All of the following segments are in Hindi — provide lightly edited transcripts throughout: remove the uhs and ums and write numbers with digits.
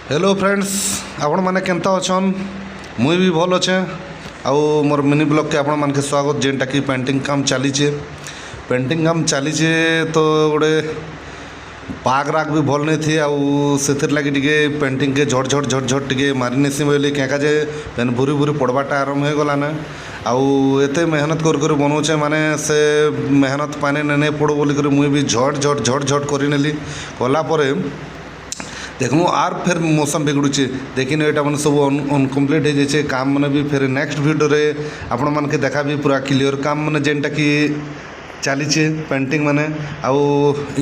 हेलो फ्रेंड्स आपण मैंने केंता अच्छन मुई भी भल अच्छे आउ मोर मिनी ब्लॉग के आपण मान के स्वागत जेनटा कि पेंटिंग काम चलीचे तो गोटे पाग राग भी भल नहीं थी आउ से लगी टे पेंटिंग के झट झट झट झट टे मारिनेसी बोली क्या जे पेन भूरी भूरी पड़वाटा आरंभ हो गला ना आउ एते मेहनत कर बनाऊे माने से मेहनत पाने नहीं पड़ो बोलिक मुई भी झट झट झट झट कर कलापर देखमु आर फिर मौसम बिगड़ुचे देखिन यहाँ मैंने सब अनकम्प्लीट हो जाए काम मैंने भी फिर नेक्स्ट वीडियो रे आपण मान के देखा भी पूरा क्लियर काम मैंने जेनटा कि चलीचे पेंटिंग मैंने आउ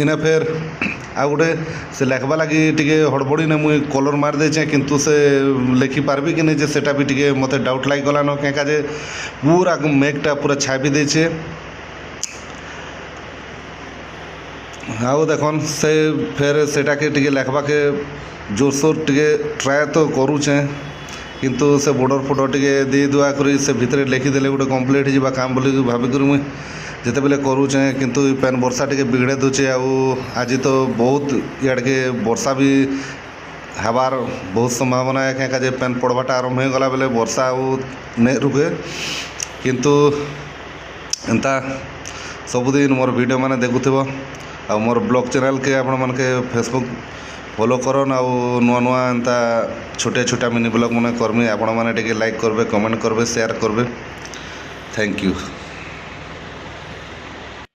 इने फिर आ गोटे से लेखबा लगी टे हड़बड़ी ने मुई कलर मार देचे किंतु से लेखि पार्बी कि नहीं जे सेटा भी टे मत डाउट लगी गला न क्या जे पूरा मेघटा पूरा छापी देचे आउ देखन से फिर सेटा के टे लेखबा के जोरसोर टे ट्राए तो करूचे किंतु से बॉर्डर फॉर्डर टे दे दुआ कर से भितर लिखिदेले गोटे कम्प्लीट हो काम बोली भाविक मुई जिते बेले करूचे किंतु पेन वर्षा टे बिगड़े दूचे आज तो बहुत इाड़ के वर्षा भी हबार बहुत संभावना है क्या जे पेन पड़वाटा आरंभ हो गला बेले वर्षा नहीं रुके किंतु एंता सबुदिन मोर वीडियो माने देखुथिबो आ मोर ब्लॉग चैनल के आपण मन के फेसबुक फॉलो करन आ नुआ नुआ एंता छोटे छोटा मिनी ब्लॉग मैंने करमी आपण मैंने टे लाइक करबे कमेंट करबे शेयर करबे थैंक यू।